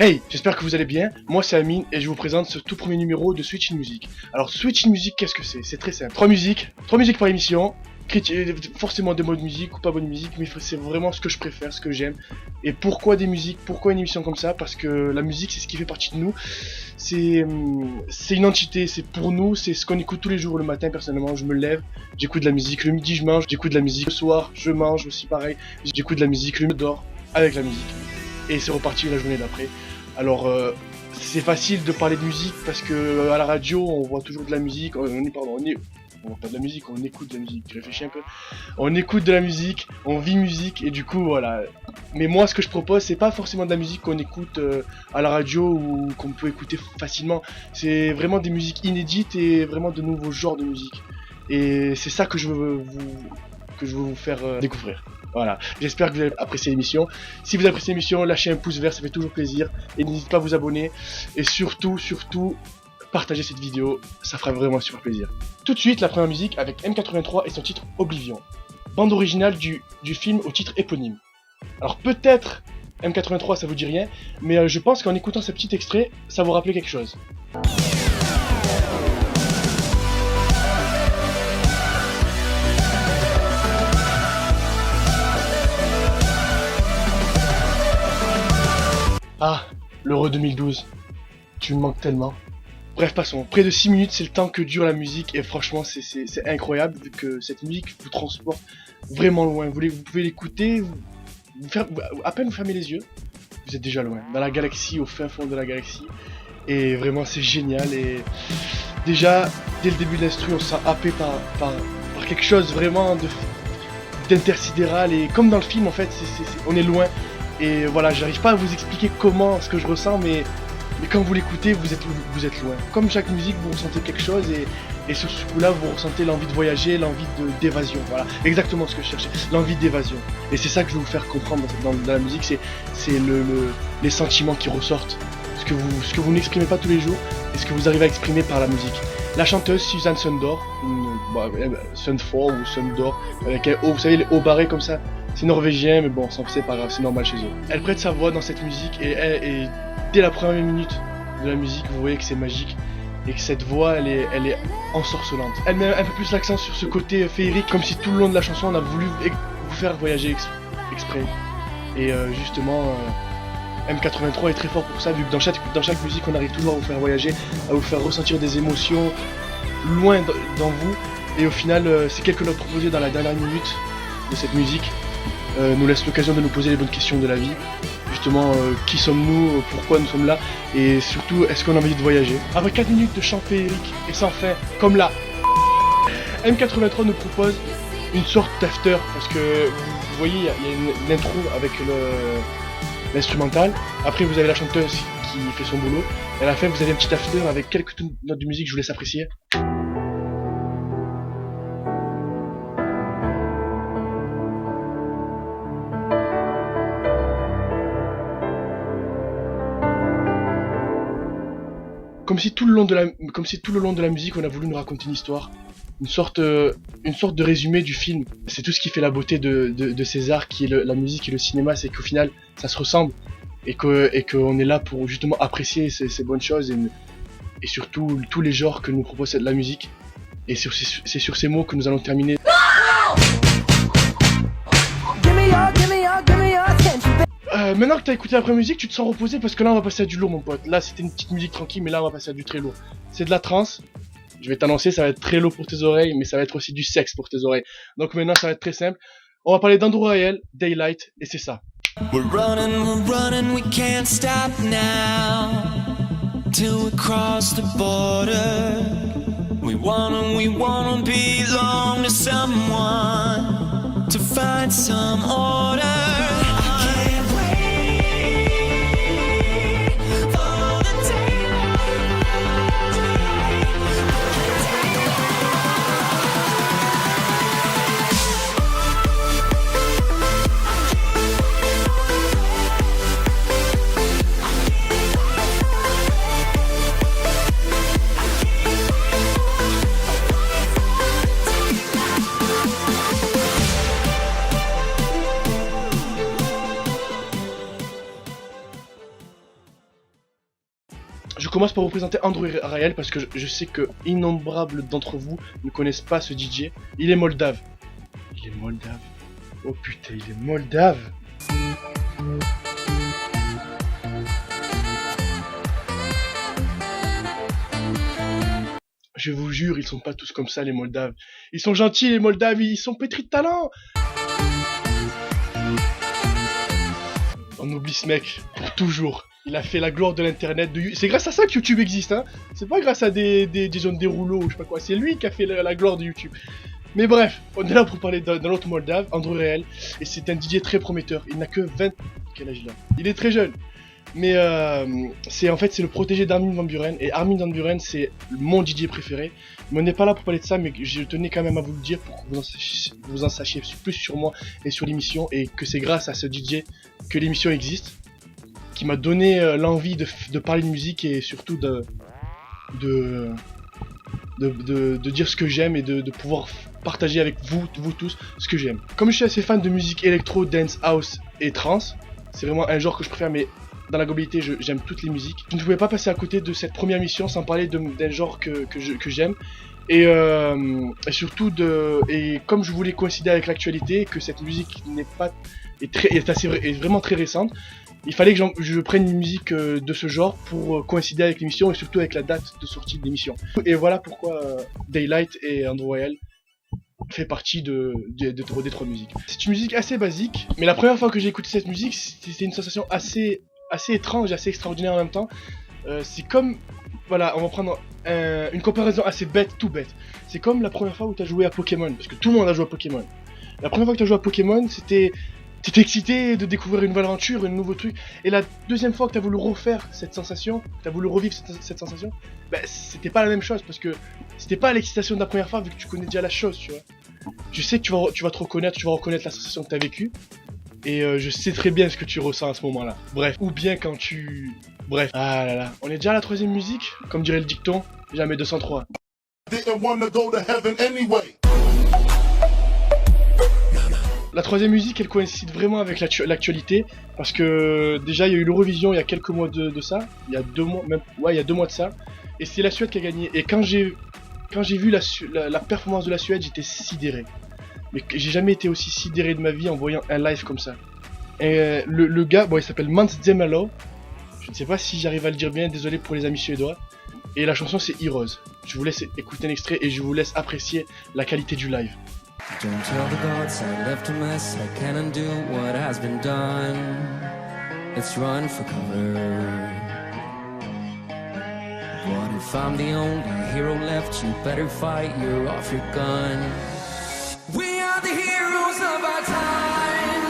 Hey, j'espère que vous allez bien, moi c'est Amine et je vous présente ce tout premier numéro de Switch in Music. Alors Switch in Music, qu'est-ce que c'est? C'est très simple. Trois musiques par émission, forcément des mots de musique ou pas bonne musique, mais c'est vraiment ce que je préfère, ce que j'aime. Et pourquoi des musiques? Pourquoi une émission comme ça? Parce que la musique c'est ce qui fait partie de nous, c'est une entité, c'est pour nous, c'est ce qu'on écoute tous les jours. Le matin personnellement je me lève, j'écoute de la musique, le midi je mange, j'écoute de la musique, le soir je mange aussi pareil, j'écoute de la musique, le midi je dors avec la musique. Et c'est reparti la journée d'après. Alors c'est facile de parler de musique parce que à la radio on voit toujours de la musique, on voit pas de la musique, on écoute de la musique, tu réfléchis un peu. On écoute de la musique, on vit musique et du coup voilà. Mais moi ce que je propose c'est pas forcément de la musique qu'on écoute à la radio ou qu'on peut écouter facilement. C'est vraiment des musiques inédites et vraiment de nouveaux genres de musique. Et c'est ça que je veux vous faire découvrir. Voilà, j'espère que vous avez apprécié l'émission. Si vous appréciez l'émission, lâchez un pouce vert, ça fait toujours plaisir. Et n'hésitez pas à vous abonner. Et surtout, partagez cette vidéo, ça fera vraiment super plaisir. Tout de suite, la première musique avec M83 et son titre Oblivion. Bande originale du film au titre éponyme. Alors peut-être M83 ça vous dit rien, mais je pense qu'en écoutant ce petit extrait, ça vous rappelle quelque chose. Ah, l'Euro 2012, tu me manques tellement. Bref, passons. Près de 6 minutes, c'est le temps que dure la musique et franchement, c'est incroyable vu que cette musique vous transporte vraiment loin. Vous pouvez l'écouter, à peine vous fermez les yeux, vous êtes déjà loin. Dans la galaxie, au fin fond de la galaxie. Et vraiment, c'est génial. Et déjà, dès le début de l'instru, on se sent happé par quelque chose vraiment d'intersidéral. Et comme dans le film, en fait, on est loin. Et voilà, j'arrive pas à vous expliquer comment, ce que je ressens, mais quand vous l'écoutez, vous êtes loin. Comme chaque musique, vous ressentez quelque chose, et sur ce coup-là, vous ressentez l'envie de voyager, l'envie d'évasion. Voilà, exactement ce que je cherchais, l'envie d'évasion. Et c'est ça que je vais vous faire comprendre dans la musique, c'est les sentiments qui ressortent, ce que vous n'exprimez pas tous les jours, et ce que vous arrivez à exprimer par la musique. La chanteuse Suzanne Sundor, Sundfor ou Sundor, avec un O, vous savez les O barrés comme ça. C'est norvégien, mais bon, c'est pas grave, c'est normal chez eux. Elle prête sa voix dans cette musique et dès la première minute de la musique, vous voyez que c'est magique et que cette voix, elle est ensorcelante. Elle met un peu plus l'accent sur ce côté féerique, comme si tout le long de la chanson, on a voulu vous faire voyager exprès. Et justement, M83 est très fort pour ça, vu que dans chaque musique, on arrive toujours à vous faire voyager, à vous faire ressentir des émotions loin dans vous. Et au final, c'est quelques notes proposées dans la dernière minute de cette musique. Nous laisse l'occasion de nous poser les bonnes questions de la vie. Justement, qui sommes-nous, pourquoi nous sommes là, et surtout, est-ce qu'on a envie de voyager? Après 4 minutes de chant féerique et sans fin, comme là, M83 nous propose une sorte d'after, parce que vous voyez, il y a une intro avec l'instrumental, après vous avez la chanteuse qui fait son boulot, et à la fin vous avez un petit after avec quelques notes de musique, je vous laisse apprécier. Comme si tout le long de la musique, on a voulu nous raconter une histoire, une sorte de résumé du film. C'est tout ce qui fait la beauté de César, qui est la musique et le cinéma, c'est qu'au final, ça se ressemble et qu'on est là pour justement apprécier ces bonnes choses et surtout tous les genres que nous propose la musique. Et c'est sur ces mots que nous allons terminer. Maintenant que t'as écouté la première musique, tu te sens reposé parce que là on va passer à du lourd mon pote. Là c'était une petite musique tranquille, mais là on va passer à du très lourd. C'est de la trance. Je vais t'annoncer, ça va être très lourd pour tes oreilles, mais ça va être aussi du sexe pour tes oreilles. Donc maintenant ça va être très simple. On va parler d'Andrew Rayel, Daylight, et c'est ça. We're running, we can't stop now. Till we cross the border. We wanna belong to someone. To find some order. Je commence par vous présenter Andrew Rayel parce que je sais que innombrables d'entre vous ne connaissent pas ce DJ. Il est moldave. Il est moldave. Oh putain, il est moldave. Je vous jure, ils sont pas tous comme ça les Moldaves. Ils sont gentils les Moldaves, ils sont pétris de talent. On oublie ce mec pour toujours. Il a fait la gloire de l'internet. C'est grâce à ça que YouTube existe, hein. C'est pas grâce à des zones des rouleaux ou je sais pas quoi. C'est lui qui a fait la gloire de YouTube. Mais bref, on est là pour parler d'un autre Moldave, Andrew Rayel. Et c'est un DJ très prometteur. Il n'a que 20... Quel âge il a? Il est très jeune. Mais c'est le protégé d'Armin van Buuren. Et Armin van Buuren, c'est mon DJ préféré. Mais on n'est pas là pour parler de ça, mais je tenais quand même à vous le dire pour que vous en sachiez plus sur moi et sur l'émission. Et que c'est grâce à ce DJ que l'émission existe, qui m'a donné l'envie de parler de musique et surtout de dire ce que j'aime et de pouvoir partager avec vous tous ce que j'aime. Comme je suis assez fan de musique électro, dance, house et trance, c'est vraiment un genre que je préfère, mais dans la globalité j'aime toutes les musiques. Je ne pouvais pas passer à côté de cette première émission sans parler d'un genre que j'aime. Et surtout et comme je voulais coïncider avec l'actualité, que cette musique est vraiment très récente, il fallait que je prenne une musique de ce genre pour coïncider avec l'émission et surtout avec la date de sortie de l'émission. Et voilà pourquoi Daylight et Andrew Rayel fait partie des trois musiques. C'est une musique assez basique, mais la première fois que j'ai écouté cette musique, c'était une sensation assez étrange et assez extraordinaire en même temps. C'est comme... Voilà, on va prendre une comparaison assez tout bête. C'est comme la première fois où tu as joué à Pokémon, parce que tout le monde a joué à Pokémon. La première fois que tu as joué à Pokémon, t'étais excité de découvrir une nouvelle aventure, un nouveau truc. Et la deuxième fois que tu as voulu refaire cette sensation, tu as voulu revivre cette sensation, bah, c'était pas la même chose, parce que c'était pas l'excitation de la première fois, vu que tu connais déjà la chose, tu vois. Je sais que tu vas te reconnaître, tu vas reconnaître la sensation que tu as vécue. Et je sais très bien ce que tu ressens à ce moment-là. Bref, ou bien quand tu... Bref. Ah là là. On est déjà à la troisième musique, comme dirait le dicton, jamais 203. La troisième musique, elle coïncide vraiment avec l'actualité, parce que déjà il y a eu l'Eurovision il y a quelques mois de ça, il y a 2 mois, même, ouais il y a 2 mois de ça, et c'est la Suède qui a gagné. Et quand j'ai vu la performance de la Suède, j'étais sidéré. Mais j'ai jamais été aussi sidéré de ma vie en voyant un live comme ça. Et le gars, bon il s'appelle Mans Zemalo, je ne sais pas si j'arrive à le dire bien, désolé pour les amis suédois. Et la chanson c'est Heroes. Je vous laisse écouter un extrait et je vous laisse apprécier la qualité du live. Don't tell the gods I left a mess, I can't undo what has been done. Let's run for cover. What if I'm the only hero left? You better fight, you're off your gun. We are the heroes of our time,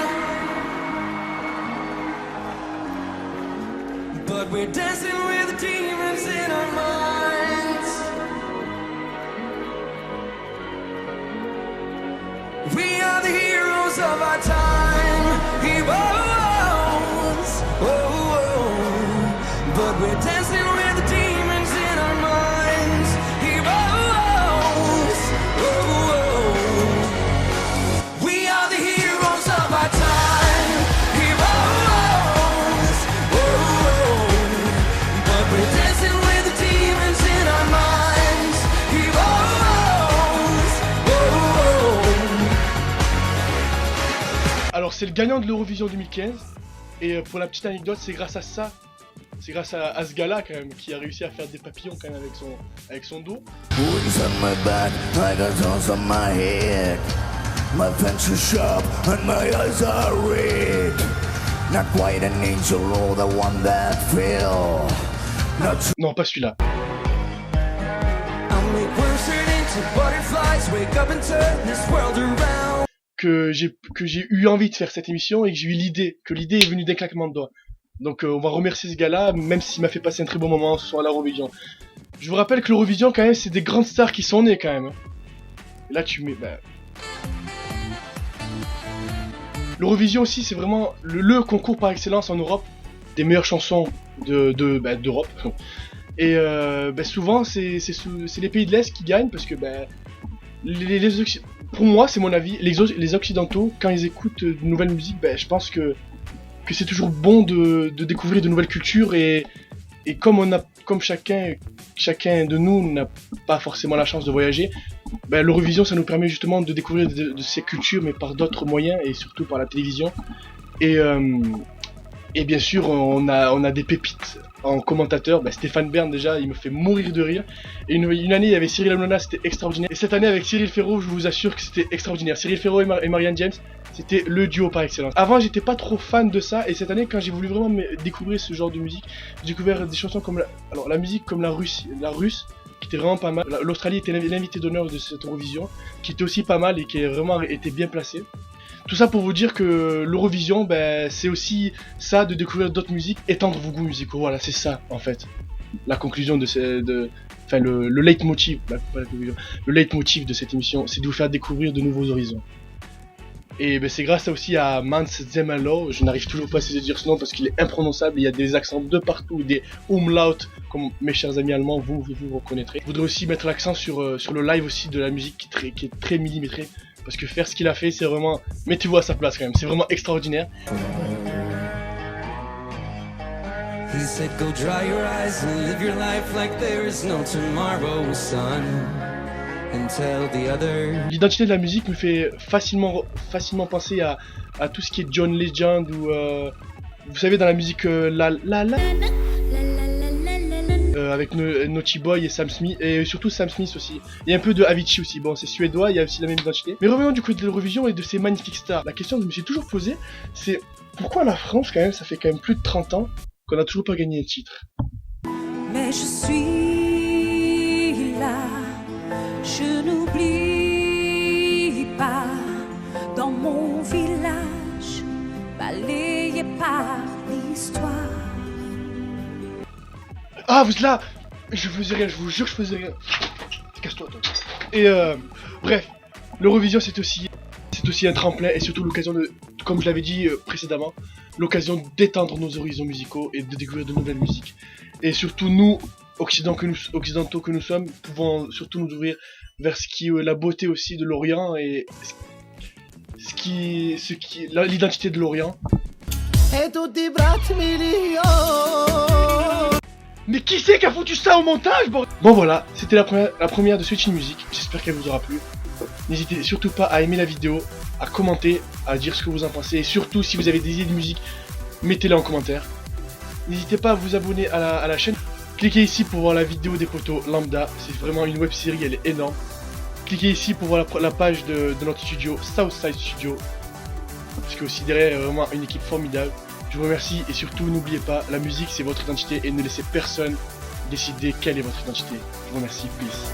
but we're dancing with the demons in our minds. We are the heroes of our time, heroes, oh, oh. But we're dancing with the demons in our minds, heroes, oh, oh. We are the heroes of our time, heroes, oh, oh. But we're dancing with the demons in our minds, heroes, oh, oh. Alors c'est le gagnant de l'Eurovision 2015, et pour la petite anecdote, c'est grâce à ça, c'est grâce à ce gars-là quand même, qui a réussi à faire des papillons quand même avec son dos. Wings on my back, I got thorns on my head. My fangs are sharp and my eyes are red. Not quite an angel or the one that fell. Non, pas celui-là. I'll make worms turn into butterflies, wake up and turn this world around. Que j'ai eu envie de faire cette émission et que j'ai eu l'idée, que l'idée est venue d'un claquement de doigts. Donc on va remercier ce gars-là, même s'il m'a fait passer un très bon moment ce soir à l'Eurovision. Je vous rappelle que l'Eurovision quand même, c'est des grandes stars qui sont nées quand même. Et là tu mets... Bah... L'Eurovision aussi, c'est vraiment le concours par excellence en Europe des meilleures chansons d'Europe. Et souvent, c'est les pays de l'Est qui gagnent parce que pour moi, c'est mon avis, les Occidentaux, quand ils écoutent de nouvelles musiques, je pense que c'est toujours bon de découvrir de nouvelles cultures et comme on a comme chacun de nous n'a pas forcément la chance de voyager, ben, l'Eurovision ça nous permet justement de découvrir de ces cultures, mais par d'autres moyens et surtout par la télévision. Et bien sûr, on a des pépites en commentateur. Bah, Stéphane Bern, déjà, il me fait mourir de rire. Et une année, il y avait Cyril Hanouna, c'était extraordinaire. Et cette année, avec Cyril Ferraud, je vous assure que c'était extraordinaire. Cyril Ferraud et Marianne James, c'était le duo par excellence. Avant, j'étais pas trop fan de ça. Et cette année, quand j'ai voulu vraiment découvrir ce genre de musique, j'ai découvert des chansons comme la musique comme la russe, qui était vraiment pas mal. L'Australie était l'invité d'honneur de cette Eurovision, qui était aussi pas mal et qui vraiment était bien placée. Tout ça pour vous dire que l'Eurovision, ben, c'est aussi ça, de découvrir d'autres musiques, étendre vos goûts musicaux. Voilà, c'est ça, en fait. La conclusion enfin, le leitmotiv, le leitmotiv de cette émission, c'est de vous faire découvrir de nouveaux horizons. Et ben, c'est grâce aussi à Mans Zemelo, je n'arrive toujours pas à essayer de dire ce nom parce qu'il est imprononçable, il y a des accents de partout, des umlaut, comme mes chers amis allemands, vous reconnaîtrez. Je voudrais aussi mettre l'accent sur le live aussi de la musique qui est très millimétré. Parce que faire ce qu'il a fait, c'est vraiment... Mettez-vous à sa place quand même, c'est vraiment extraordinaire. He said, go dry your eyes and live your life like there is no tomorrow, son. And tell the other... L'identité de la musique me fait facilement penser à tout ce qui est John Legend ou... vous savez, dans la musique avec Naughty Boy et Sam Smith, et surtout Sam Smith aussi. Il y a un peu de Avicii aussi, bon c'est suédois, il y a aussi la même identité. Mais revenons du côté de l'Eurovision et de ces magnifiques stars. La question que je me suis toujours posée, c'est pourquoi la France quand même, ça fait quand même plus de 30 ans qu'on a toujours pas gagné un titre. Mais je suis là, je n'oublie pas, dans mon village, balayé par l'histoire. Ah, vous êtes là! Je faisais rien, je vous jure, je faisais rien. Casse-toi, toi. Et bref, l'Eurovision c'est aussi un tremplin et surtout l'occasion de, comme je l'avais dit précédemment, l'occasion d'étendre nos horizons musicaux et de découvrir de nouvelles musiques. Et surtout nous, occidentaux que nous sommes, pouvons surtout nous ouvrir vers ce qui est la beauté aussi de l'Orient et l'identité de l'Orient. Mais qui c'est qui a foutu ça au montage, bordel? Bon voilà, c'était la première de Switch Music, j'espère qu'elle vous aura plu. N'hésitez surtout pas à aimer la vidéo, à commenter, à dire ce que vous en pensez, et surtout si vous avez des idées de musique, mettez-les en commentaire. N'hésitez pas à vous abonner à la chaîne. Cliquez ici pour voir la vidéo des potos lambda, c'est vraiment une web série, elle est énorme. Cliquez ici pour voir la page de notre studio, Southside Studio, parce que aussi derrière vraiment une équipe formidable. Je vous remercie et surtout n'oubliez pas, la musique c'est votre identité et ne laissez personne décider quelle est votre identité. Je vous remercie, peace.